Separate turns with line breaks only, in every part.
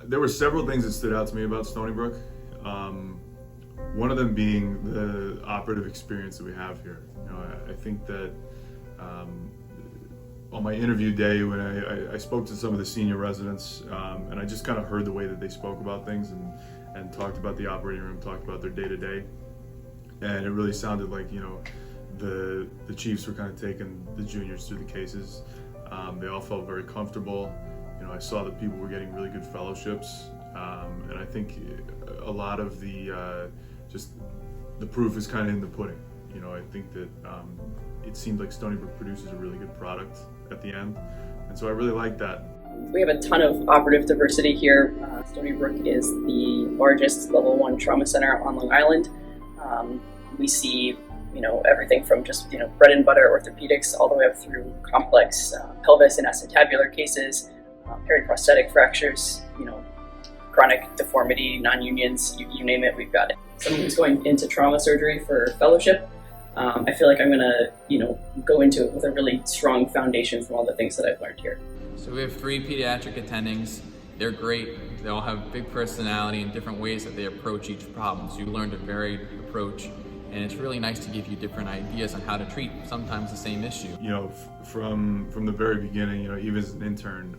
There were several things that stood out to me about Stony Brook. One of them being the operative experience that we have here. I think that on my interview day, when I spoke to some of the senior residents, and I just kind of heard the way that they spoke about things and talked about the operating room, talked about their day-to-day, and it really sounded like the chiefs were kind of taking the juniors through the cases. They all felt very comfortable. I saw that people were getting really good fellowships, and I think a lot of the just the proof is kind of in the pudding. I think that it seemed like Stony Brook produces a really good product at the end, and so I really like that.
We have a ton of operative diversity here. Stony Brook is the largest level 1 trauma center on Long Island. We see everything from just bread and butter orthopedics all the way up through complex pelvis and acetabular cases, periprosthetic fractures, chronic deformity, non-unions, you name it, we've got it. Someone who's going into trauma surgery for fellowship, I feel like I'm gonna go into it with a really strong foundation from all the things that I've learned here.
So we have 3 pediatric attendings. They're great. They all have big personality and different ways that they approach each problem. So you learned a varied approach, and it's really nice to give you different ideas on how to treat sometimes the same issue.
From the very beginning, even as an intern,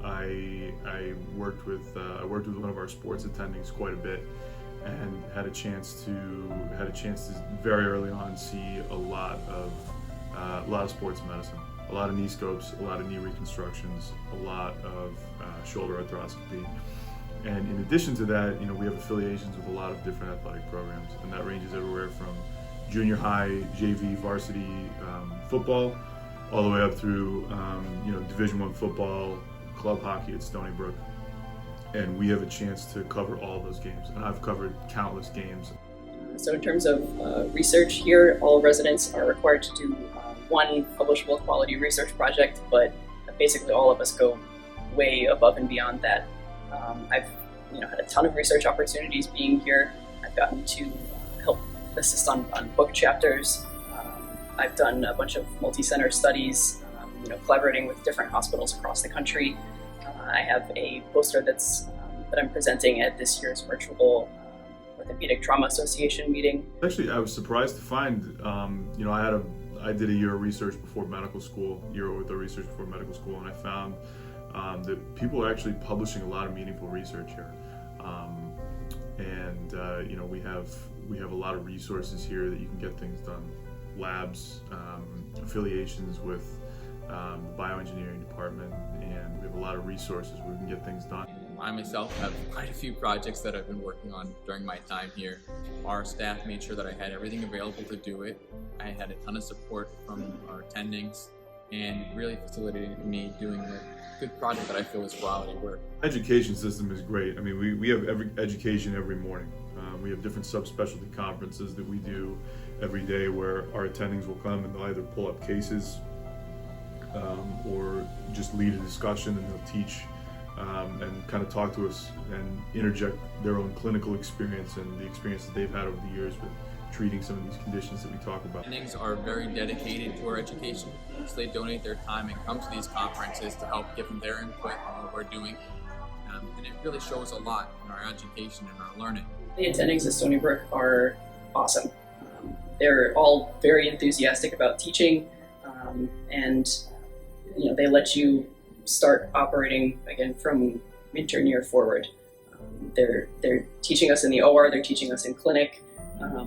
I worked with one of our sports attendings quite a bit, and had a chance to very early on see a lot of sports medicine, a lot of knee scopes, a lot of knee reconstructions, a lot of shoulder arthroscopy. And in addition to that, we have affiliations with a lot of different athletic programs, and that ranges everywhere from junior high, JV, varsity football, all the way up through Division I football, club hockey at Stony Brook. And we have a chance to cover all those games, and I've covered countless games.
So in terms of research here, all residents are required to do one publishable quality research project, but basically all of us go way above and beyond that. I've had a ton of research opportunities being here. I've gotten to help assist on book chapters. I've done a bunch of multi-center studies, collaborating with different hospitals across the country. I have a poster that I'm presenting at this year's virtual Orthopaedic Trauma Association meeting.
Actually, I was surprised to find, I did a year of research before medical school, and I found that people are actually publishing a lot of meaningful research here. We have a lot of resources here that you can get things done. Labs, affiliations with the bioengineering department, and we have a lot of resources where we can get things done.
I myself have quite a few projects that I've been working on during my time here. Our staff made sure that I had everything available to do it. I had a ton of support from our attendings, and really facilitated me doing a good project that I feel is quality work.
Education system is great. We have education every morning. We have different subspecialty conferences that we do every day where our attendings will come and they'll either pull up cases or just lead a discussion, and they'll teach and kind of talk to us and interject their own clinical experience and the experience that they've had over the years with treating some of these conditions that we talk about.
Attendings are very dedicated to our education, so they donate their time and come to these conferences to help give them their input on what we're doing, and it really shows a lot in our education and our learning.
The attendings at Stony Brook are awesome. They're all very enthusiastic about teaching, and they let you start operating again from intern year forward. They're teaching us in the OR, they're teaching us in clinic.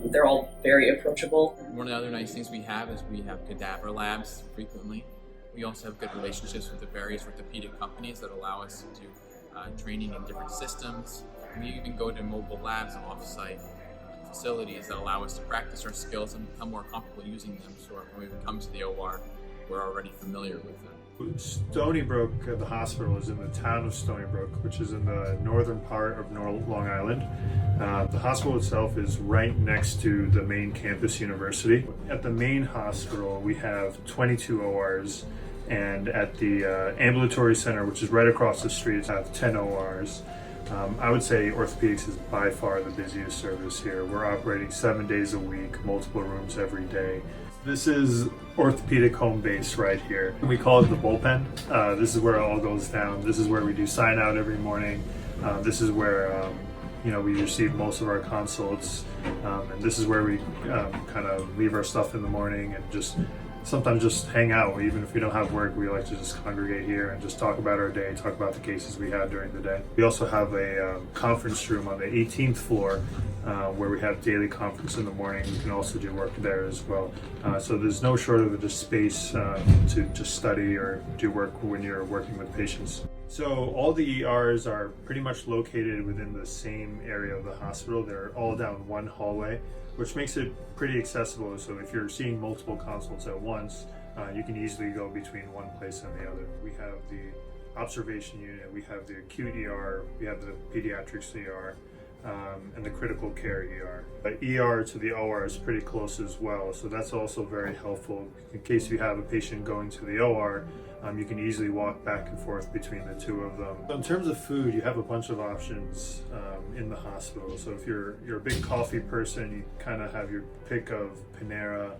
They're all very approachable.
One of the other nice things we have is we have cadaver labs frequently. We also have good relationships with the various orthopedic companies that allow us to do training in different systems. We even go to mobile labs and off-site facilities that allow us to practice our skills and become more comfortable using them, so when we come to the OR, we're already familiar with them.
Stony Brook, the hospital, is in the town of Stony Brook, which is in the northern part of Long Island. The hospital itself is right next to the main campus university. At the main hospital, we have 22 ORs, and at the ambulatory center, which is right across the street, have 10 ORs. I would say orthopedics is by far the busiest service here. We're operating 7 days a week, multiple rooms every day. This is orthopedic home base right here. We call it the bullpen. This is where it all goes down. This is where we do sign out every morning. This is where we receive most of our consults, and this is where we kind of leave our stuff in the morning and just sometimes just hang out. Even if we don't have work, we like to just congregate here and just talk about our day, talk about the cases we had during the day. We also have a conference room on the 18th floor where we have daily conference in the morning. You can also do work there as well. So there's no shortage of just space to just study or do work when you're working with patients. So all the ERs are pretty much located within the same area of the hospital. They're all down one hallway, which makes it pretty accessible. So if you're seeing multiple consults at once, you can easily go between one place and the other. We have the observation unit, we have the acute ER, we have the pediatrics ER, and the critical care ER. ER to the OR is pretty close as well, so that's also very helpful. In case you have a patient going to the OR, you can easily walk back and forth between the two of them. In terms of food, you have a bunch of options in the hospital. So if you're a big coffee person, you kind of have your pick of Panera.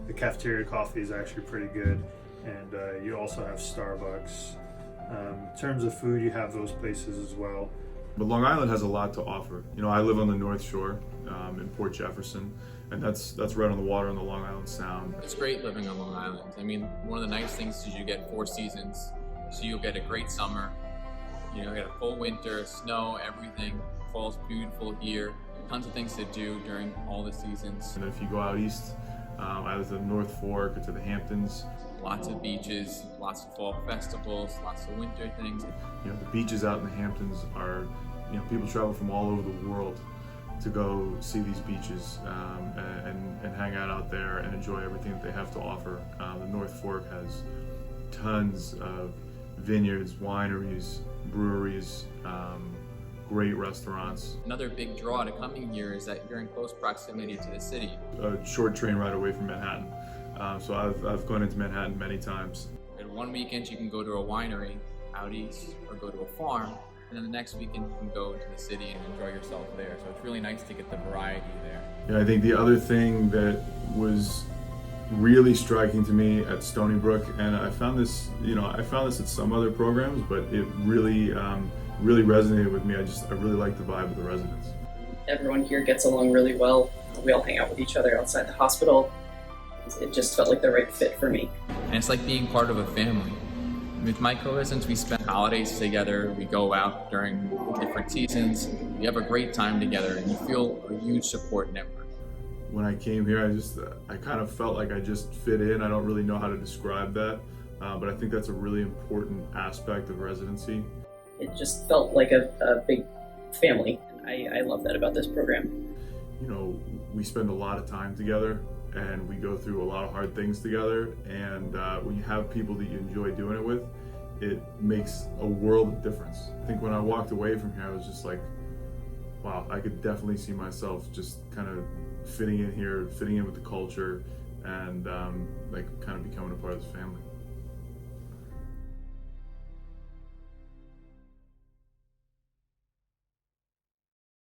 The cafeteria coffee is actually pretty good, and you also have Starbucks. In terms of food, you have those places as well.
But Long Island has a lot to offer. I live on the North Shore in Port Jefferson, and that's right on the water on the Long Island Sound.
It's great living on Long Island. I mean, one of the nice things is you get 4 seasons, so you'll get a great summer, you get a full winter, snow, everything. Fall's beautiful here. Tons of things to do during all the seasons.
And if you go out east, either to the North Fork or to the Hamptons,
lots of beaches, lots of fall festivals, lots of winter things.
The beaches out in the Hamptons are, people travel from all over the world to go see these beaches and hang out there and enjoy everything that they have to offer. The North Fork has tons of vineyards, wineries, breweries, great restaurants.
Another big draw to coming here is that you're in close proximity to the city.
A short train ride away from Manhattan. So I've gone into Manhattan many times.
And one weekend you can go to a winery out east or go to a farm, and then the next weekend you can go to the city and enjoy yourself there. So it's really nice to get the variety there.
Yeah, I think the other thing that was really striking to me at Stony Brook, and I found this at some other programs, but it really resonated with me. I really like the vibe of the residents. Everyone
here gets along really well. We all hang out with each other outside the hospital. It just felt like the right fit for me.
And it's like being part of a family. With my co-residents, we spend holidays together, we go out during different seasons, we have a great time together, and you feel a huge support network.
When I came here, I kind of felt like I just fit in. I don't really know how to describe that, but I think that's a really important aspect of residency.
It just felt like a big family. I love that about this program.
We spend a lot of time together, and we go through a lot of hard things together, and when you have people that you enjoy doing it with, it makes a world of difference. I think when I walked away from here, I was just like, wow, I could definitely see myself just kind of fitting in here, fitting in with the culture, and kind of becoming a part of this family.